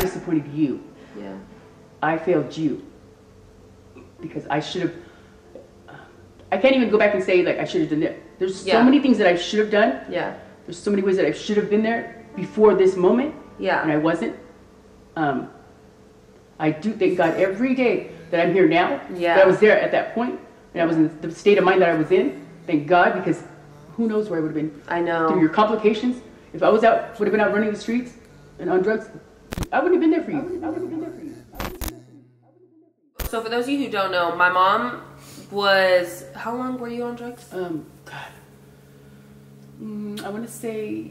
disappointed you. Yeah. I failed you. Because I should have, I can't even go back and say like I should have done that. There's so many things that I should have done. Yeah. There's so many ways that I should have been there before this moment. Yeah. And I wasn't. I do thank God every day that I'm here now. Yeah. That I was there at that point, and I was in the state of mind that I was in. Thank God, because who knows where I would have been. I know. Through your complications. If I would have been out running the streets and on drugs, I wouldn't have been there for you. I wouldn't have been there for you. So for those of you who don't know, my mom was, how long were you on drugs? God. I want to say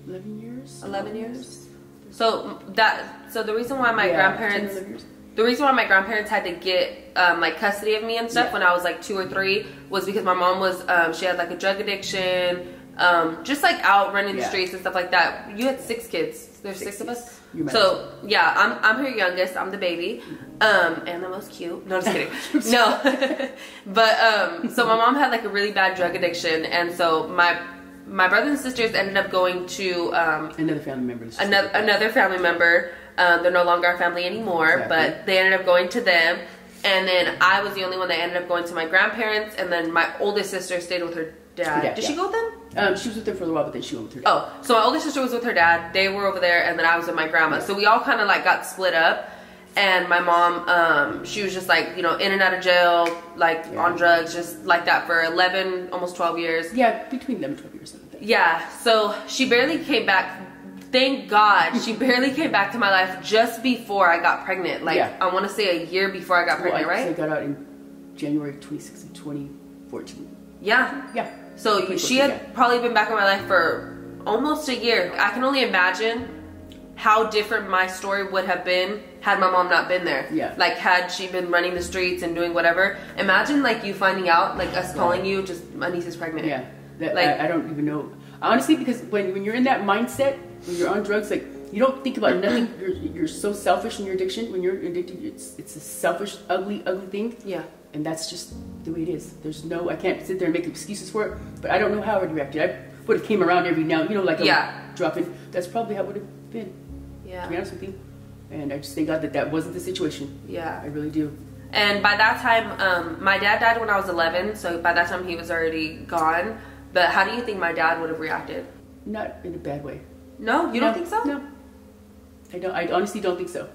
11 years. 11 years? So the reason why my grandparents, the reason why my grandparents had to get like custody of me and stuff when I was like 2 or 3 was because my mom was, she had like a drug addiction, just like out running the streets and stuff like that. You had 6 kids. There's 6 of us. So yeah, I'm her youngest. I'm the baby, and the most cute. No, just kidding. No, but so my mom had like a really bad drug addiction, and so my brothers and sisters ended up going to another family member. Another family member. They're no longer our family anymore, but they ended up going to them, and then I was the only one that ended up going to my grandparents, and then my oldest sister stayed with her dad. Did she go with them? She was with them for a little while, but then she went with her dad. Oh, so my oldest sister was with her dad. They were over there, and then I was with my grandma. So we all kind of like got split up. And my mom, she was just like, you know, in and out of jail, like on drugs, just like that for 11, almost 12 years. Yeah, between them 12 years. Yeah, so she barely came back. Thank God she barely came back to my life just before I got pregnant. Like, I want to say a year before I got pregnant, right? I got out in January 26th of 2014. Yeah. Yeah. So she had probably been back in my life for almost a year. I can only imagine how different my story would have been had my mom not been there. Yeah. Like, had she been running the streets and doing whatever. Imagine, like, you finding out, like, us calling you, just, my niece is pregnant. Yeah. Like, I don't even know. Honestly, because when you're in that mindset, when you're on drugs, like, you don't think about nothing. You're so selfish in your addiction. When you're addicted, it's a selfish, ugly thing. Yeah. And that's just the way it is. There's no, I can't sit there and make excuses for it, but I don't know how I would have reacted. I would have came around every now, you know, like dropping. That's probably how it would have been. Yeah. To be honest with you. And I just thank God that wasn't the situation. Yeah. I really do. And by that time, my dad died when I was 11, so by that time he was already gone. But how do you think my dad would have reacted? Not in a bad way. No? You don't think so? No. I don't. I honestly don't think so.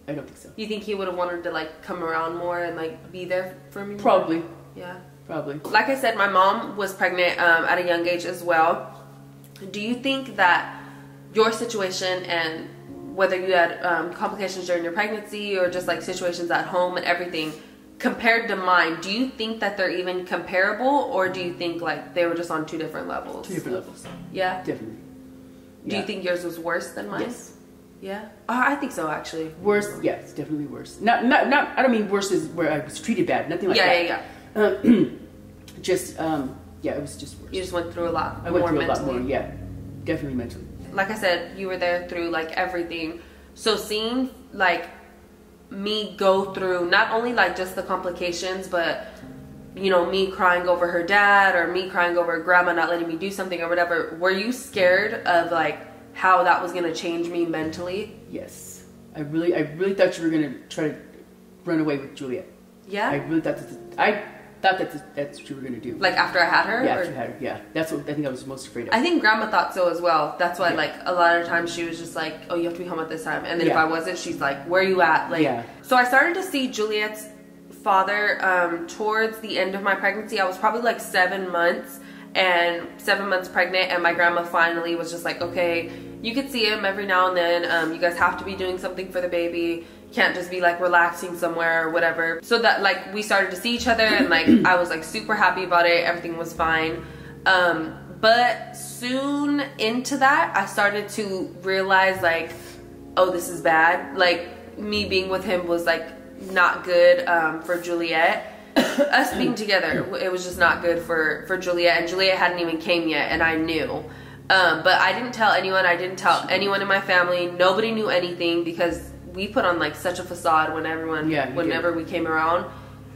I don't think so. You think he would have wanted to like come around more and like be there for me? Probably. Yeah. Probably. Like I said, my mom was pregnant at a young age as well. Do you think that your situation and whether you had complications during your pregnancy or just like situations at home and everything compared to mine, do you think that they're even comparable, or do you think like they were just on 2 different levels? 2 different levels. Yeah. Definitely. Do you think yours was worse than mine? Yes. Yeah. I think so, actually. Worse? Yeah, it's definitely worse. Not. I don't mean worse as where I was treated bad. Nothing like that. Yeah. Just yeah, it was just worse. You just went through a lot. I went through a lot more. Yeah, definitely mentally. Like I said, you were there through like everything. So seeing like me go through not only like just the complications, but you know, me crying over her dad or me crying over grandma not letting me do something or whatever, were you scared of like how that was going to change me mentally? Yes. I really thought you were going to try to run away with Juliet. Yeah? I really thought that's what you were going to do. Like after I had her? Yeah, after you had her. Yeah. That's what I think I was most afraid of. I think grandma thought so as well. That's why like a lot of times she was just like, oh, you have to be home at this time. And then if I wasn't, she's like, where are you at? Like, so I started to see Juliet's father towards the end of my pregnancy. I was probably like 7 months and 7 months pregnant, and my grandma finally was just like, okay, you could see him every now and then. You guys have to be doing something for the baby. You can't just be like relaxing somewhere or whatever. So that like we started to see each other, and like I was like super happy about it. Everything was fine. But soon into that, I started to realize like, oh, this is bad. Like me being with him was like not good for Juliet. Us being together, it was just not good for Juliet, and Juliet hadn't even came yet, and I knew. But I didn't tell anyone. I didn't tell anyone in my family. Nobody knew anything because we put on like such a facade when everyone, whenever we came around.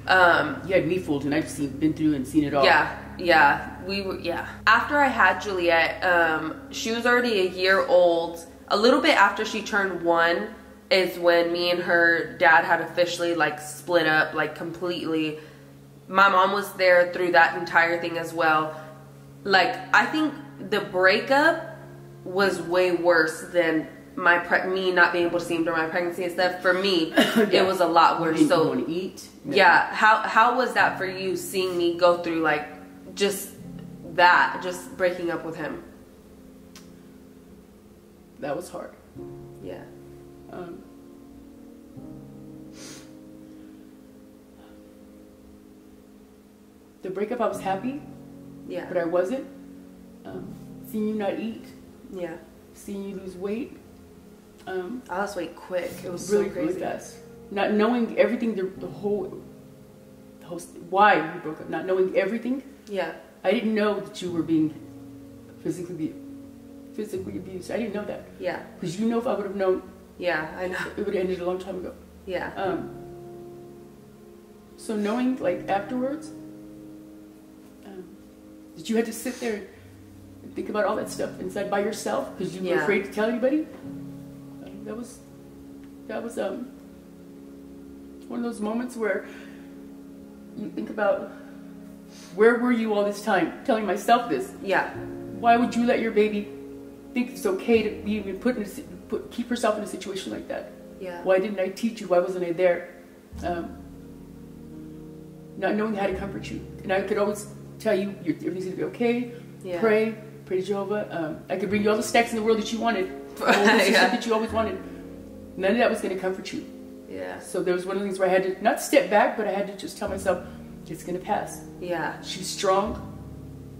You had me fooled, and I've been through and seen it all. Yeah. After I had Juliet, she was already a year old. A little bit after she turned 1 is when me and her dad had officially like split up, like completely. My mom was there through that entire thing as well. Like, I think the breakup was way worse than me not being able to see him during my pregnancy and stuff. For me, it was a lot worse. You didn't want to eat. No. Yeah. How was that for you, seeing me go through like just breaking up with him? That was hard. Yeah. The breakup, I was happy. Yeah. But I wasn't. Seeing you not eat. Yeah. Seeing you lose weight. I lost weight quick. It was really, so crazy. Really fast. Not knowing everything, the whole why we broke up. Not knowing everything. Yeah. I didn't know that you were being physically abused. I didn't know that. Yeah. Because you know, if I would have known. Yeah, I know. It would have ended a long time ago. Yeah. So knowing, like, afterwards, that you had to sit there and think about all that stuff inside by yourself because you were afraid to tell anybody. That was one of those moments where you think about, where were you all this time? Telling myself this. Yeah. Why would you let your baby think it's okay to be even keep herself in a situation like that? Yeah. Why didn't I teach you? Why wasn't I there? Not knowing how to comfort you, and I could always tell you everything's gonna be okay. Yeah. Pray to Jehovah. I could bring you all the snacks in the world that you wanted, all the stuff that you always wanted. None of that was gonna comfort you. Yeah. So there was one of the things where I had to not step back, but I had to just tell myself, it's gonna pass. Yeah. She's strong.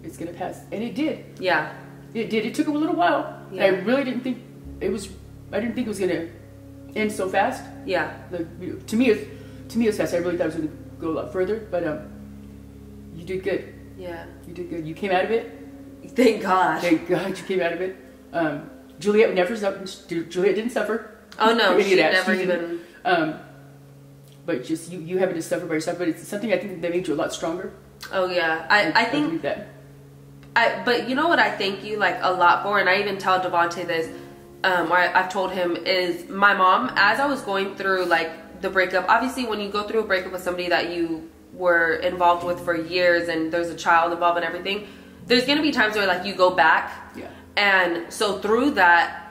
It's gonna pass, and it did. Yeah. It did. It took a little while. Yeah. I really didn't think it was. I didn't think it was gonna end so fast. Yeah. To me, it was fast. I really thought it was gonna go a lot further, but you did good. Yeah. You did good. You came out of it. Thank God. Thank God you came out of it. Juliet never suffered. Juliet didn't suffer. Oh no, she never she even. But just you having to suffer by yourself. But it's something I think that made you a lot stronger. Oh yeah, I think believe that. But you know what I thank you like a lot for, and I even tell Devontae this. I've told him is my mom, as I was going through like the breakup. Obviously, when you go through a breakup with somebody that you were involved with for years, and there's a child involved and everything, there's gonna be times where like you go back. Yeah. And so through that,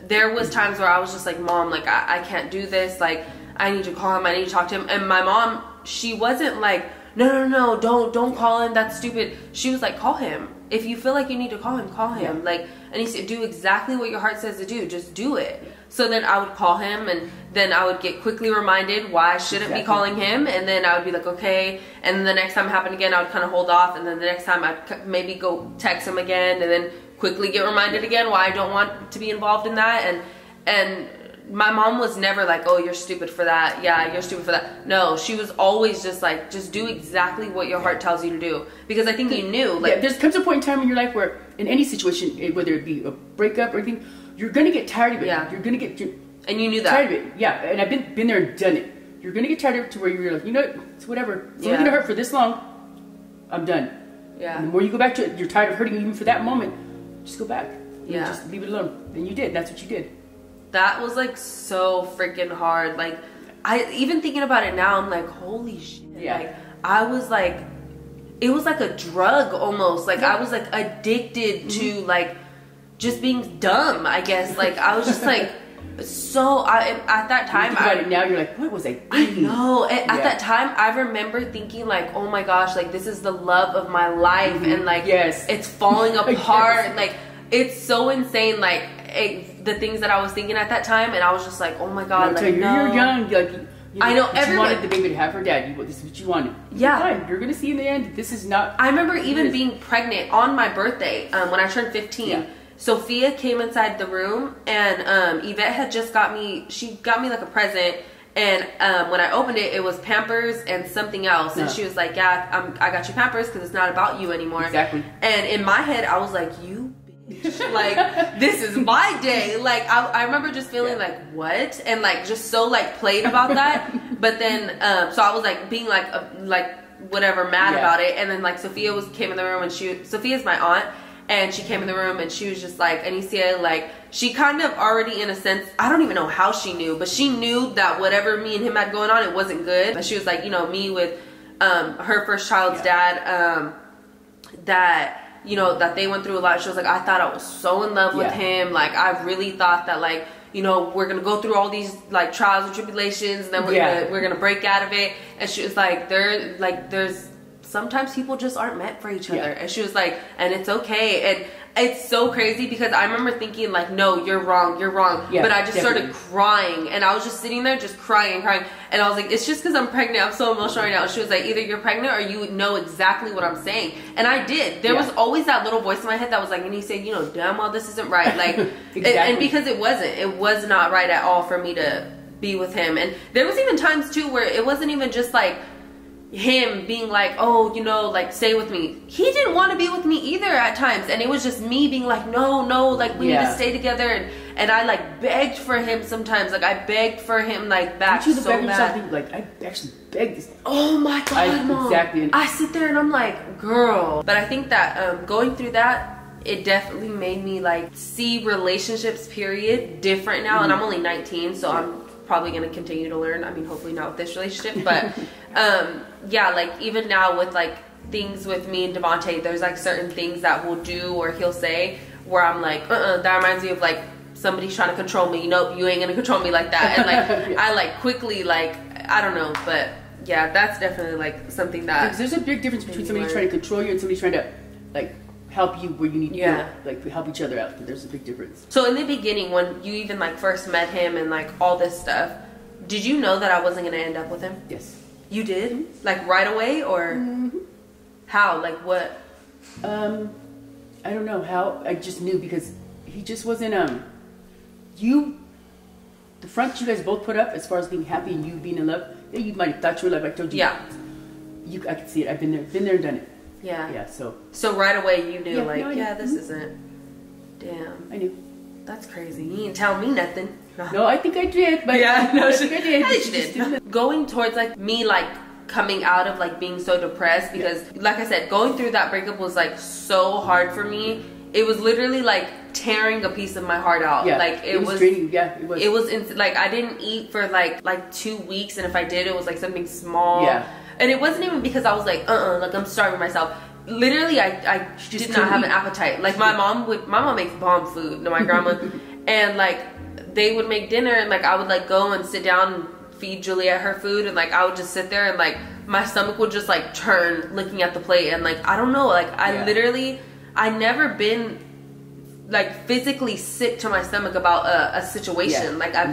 there was times where I was just like, Mom, like I can't do this. Like I need to call him. I need to talk to him. And my mom, she wasn't like, no, don't call him. That's stupid. She was like, call him. If you feel like you need to call him, call him. Yeah. Like, and he said, do exactly what your heart says to do. Just do it. So then I would call him, and then I would get quickly reminded why I shouldn't be calling him. And then I would be like, okay. And then the next time it happened again, I would kind of hold off. And then the next time I'd maybe go text him again, and then quickly get reminded again why I don't want to be involved in that. And my mom was never like, oh, you're stupid for that. Yeah, you're stupid for that. No, she was always just like, just do exactly what your heart tells you to do. Because I think you knew. Like, there comes a point in time in your life where, in any situation, whether it be a breakup or anything, you're going to get tired of it. Yeah. You're going to get and you knew that. tired of it. Yeah, and I've been there and done it. You're going to get tired of it to where you're like, you know what, it's whatever. It's only going to hurt for this long. I'm done. Yeah. And the more you go back to it, you're tired of hurting even for that moment. Just go back. Yeah. Just leave it alone. And you did. That's what you did. That was like so freaking hard. Like, I even thinking about it now, I'm like, holy shit. Yeah. Like, I was like, it was like a drug almost. Like, I was like addicted to like just being dumb, I guess. Like, I was just like, so at that time, you think about it now, you're like, what was I thinking? I know. At that time, I remember thinking like, oh my gosh, like this is the love of my life, and like, it's falling apart. Like, it's so insane. Like, the things that I was thinking at that time, and I was just like, oh my God, like, you're young, like, I know you wanted the baby to have her dad. This is what you wanted. Yeah, fine. You're gonna see in the end. This is not. I remember even being pregnant on my birthday when I turned 15. Yeah. Sophia came inside the room, and Yvette had just got me. She got me like a present, and when I opened it, it was Pampers and something else. And she was like, "Yeah, I got you Pampers because it's not about you anymore." Exactly. And in my head, I was like, "You like, this is my day. Like, I remember just feeling like, what? And like, just so like played about that. But then, so I was like being like whatever, mad about it. And then like Sophia came in the room, and Sophia's my aunt, and she came in the room and she was just like, Anicia, like, she kind of already, in a sense, I don't even know how she knew, but she knew that whatever me and him had going on, it wasn't good. But she was like, you know, me with her first child's dad, that, you know, that they went through a lot. She was like, I thought I was so in love with him. Like, I really thought that, like, you know, we're gonna go through all these like trials and tribulations, and then we're gonna break out of it. And she was like, there's sometimes people just aren't meant for each other. And she was like, and it's okay. And it's so crazy because I remember thinking like, no, you're wrong. But I just started crying, and I was just sitting there just crying. And I was like, it's just because I'm pregnant. I'm so emotional right now. And she was like, either you're pregnant or you know exactly what I'm saying. And I did. There was always that little voice in my head that was like, and he said, you know, damn well, this isn't right. Like, and because it was not right at all for me to be with him. And there was even times too where it wasn't even just like him being like, oh, you know, like, stay with me. He didn't want to be with me either at times, and it was just me being like, no, like, we need to stay together. And I like begged for him sometimes. Like, I begged for him like back so bad. Like, I actually begged this. Oh my God, Mom. Exactly. I sit there and I'm like, girl. But I think that going through that, it definitely made me like see relationships period different now. And I'm only 19, so I'm probably going to continue to learn. I mean, hopefully not with this relationship, but yeah, like even now with like things with me and Devontae, there's like certain things that we'll do or he'll say where I'm like, that reminds me of like somebody's trying to control me. Nope, you ain't gonna control me like that. And like I like quickly, like, I don't know, but yeah, that's definitely like something that, because there's a big difference between somebody trying to control you and somebody trying to like help you where you need to, like, help each other out. There's a big difference. So in the beginning, when you even like first met him and like all this stuff, did you know that I wasn't gonna end up with him? Yes. You did? Mm-hmm. Like right away, or how? Like what? I don't know how. I just knew because he just wasn't the front you guys both put up as far as being happy and you being in love. Yeah, you might have thought you were in love. I told you. Yeah. I could see it. I've been there and done it. Yeah. Yeah. So right away you knew, this isn't. Damn. I knew. That's crazy. You didn't tell me nothing. No, I think I did. But yeah, no, I think I did. I think you did. Going towards like me, like coming out of like being so depressed, because like I said, going through that breakup was like so hard for me. It was literally like tearing a piece of my heart out. Yeah, like it was draining. Yeah, it was. It was like I didn't eat for like 2 weeks, and if I did, it was like something small. Yeah. And it wasn't even because I was like like I'm starving myself. Literally, I did not have an appetite. Like my mom makes bomb food. My grandma, and like they would make dinner, and like I would like go and sit down and feed Juliet her food, and like I would just sit there and like my stomach would just like turn looking at the plate, and like I don't know, like I never been like physically sick to my stomach about a situation. Like I've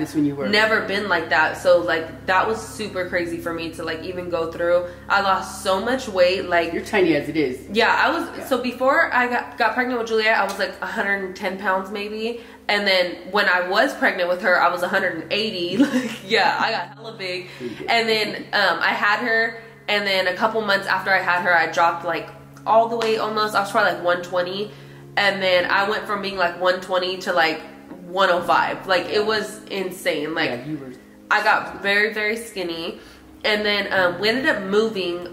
never been like that. So like that was super crazy for me to like even go through. I lost so much weight. Like you're tiny as it is. Yeah, I was. Yeah. So before I got pregnant with Juliet, I was like 110 pounds maybe. And then when I was pregnant with her, I was 180. Like, yeah, I got hella big. And then I had her, and then a couple months after I had her, I dropped like all the way almost. I was probably like 120. And then I went from being like 120 to like 105. Like it was insane. Like I got very, very skinny. And then we ended up moving,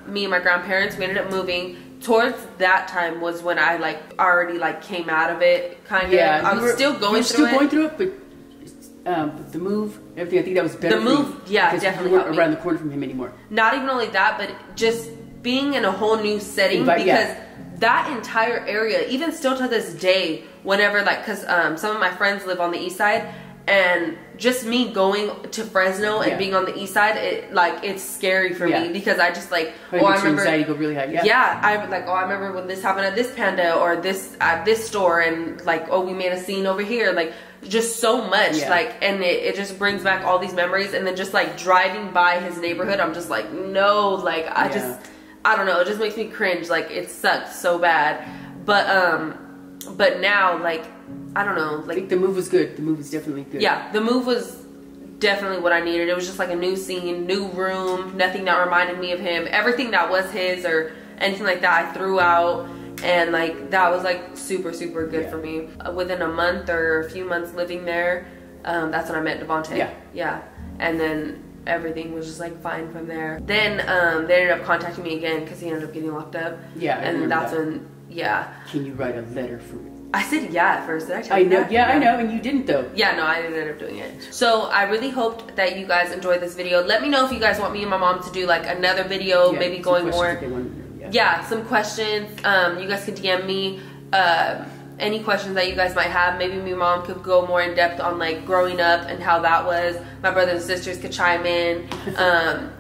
me and my grandparents, we ended up moving. Towards that time was when I like already like came out of it, kind of. Yeah, I was still going through it. But the move, everything, I think that was better. The move, yeah, definitely helped me. Around the corner from him anymore. Not even only that, but just being in a whole new setting, because that entire area, even still to this day, whenever like, because some of my friends live on the east side, and just me going to Fresno and being on the east side, it's scary for me, because I just like, I remember anxiety go really high. I like, I remember when this happened at this Panda, or this at this store, and like, we made a scene over here, like just so much, like, and it just brings back all these memories. And then just like driving by his neighborhood, I'm just like, no, like I don't know, it just makes me cringe. Like it sucks so bad. But now, like, I don't know. Like, I think the move was good. The move was definitely good. Yeah, the move was definitely what I needed. It was just like a new scene, new room, nothing that reminded me of him. Everything that was his or anything like that, I threw out. and like that was like super good for me. Within a month or a few months living there, that's when I met Devontae. Yeah, and then everything was just like fine from there. Then they ended up contacting me again because he ended up getting locked up. Yeah, and that's when Can you write a letter for me? I said yeah at first. Did I tell you know, that? yeah, I know, and you didn't though. Yeah, no, I didn't end up doing it. So I really hoped that you guys enjoyed this video. Let me know if you guys want me and my mom to do like another video, maybe going more. Some questions. You guys can DM me any questions that you guys might have. Maybe me and mom could go more in depth on like growing up and how that was. My brothers and sisters could chime in.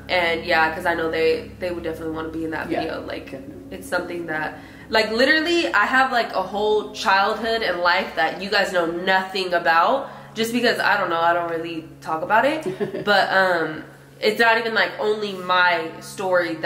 And yeah, because I know they would definitely want to be in that video. Like it's something that, like literally I have like a whole childhood and life that you guys know nothing about, just because I don't know, I don't really talk about it. But it's not even like only my story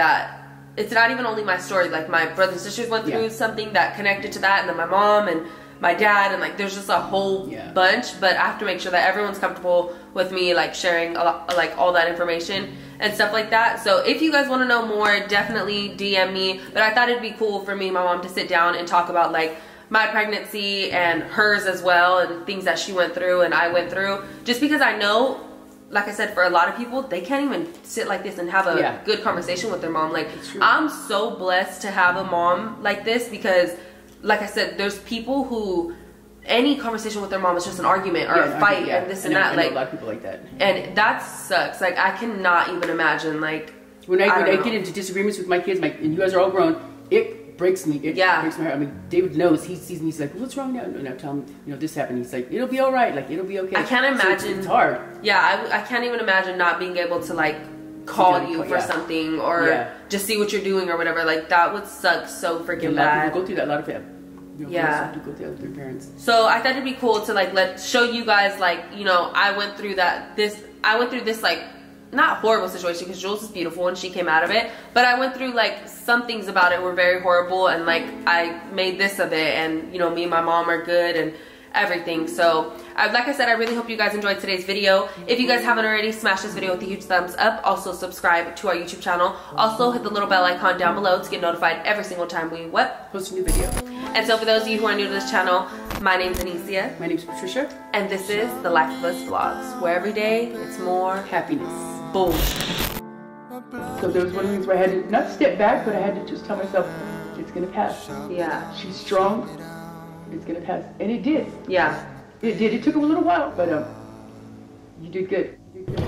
like my brothers and sisters went through something that connected to that, and then my mom and my dad, and like there's just a whole bunch. But I have to make sure that everyone's comfortable with me like sharing a lot, like all that information and stuff like that. So if you guys want to know more, definitely DM me. But I thought it'd be cool for me and my mom to sit down and talk about like my pregnancy and hers as well, and things that she went through and I went through, just because I know, like I said, for a lot of people, they can't even sit like this and have a good conversation with their mom. Like, I'm so blessed to have a mom like this, because like I said, there's people who any conversation with their mom is just an argument or a fight and this and that. I know a lot of people like that. And that sucks. Like, I cannot even imagine, like, when I get into disagreements with my kids, and you guys are all grown, it breaks me. It breaks my heart. I mean, David knows. He sees me. He's like, "What's wrong now?" And I tell him, this happened. He's like, "It'll be all right. Like, it'll be okay." I can't imagine. It's hard. Yeah, I can't even imagine not being able to like call you for something or just see what you're doing or whatever. Like, that would suck so freaking bad. A lot of people go through that. A lot of people. Do go through with their parents. So I thought it'd be cool to like show you guys, like, I went through this like not horrible situation, because Jules is beautiful and she came out of it, but I went through like some things about it were very horrible, and like I made this of it, and me and my mom are good and everything. So like I said, I really hope you guys enjoyed today's video. If you guys haven't already, smash this video with a huge thumbs up. Also subscribe to our YouTube channel. Also hit the little bell icon down below to get notified every single time we post a new video. And so for those of you who are new to this channel, my name's Anicia. My name's Patricia. And this is the Life of Us Vlogs, where every day it's more happiness. Boom. So there was one of the things where I had to not step back, but I had to just tell myself, it's gonna pass. Yeah. She's strong. It's gonna pass, and it did. Yeah. It did. It took a little while, but you did good. You did good.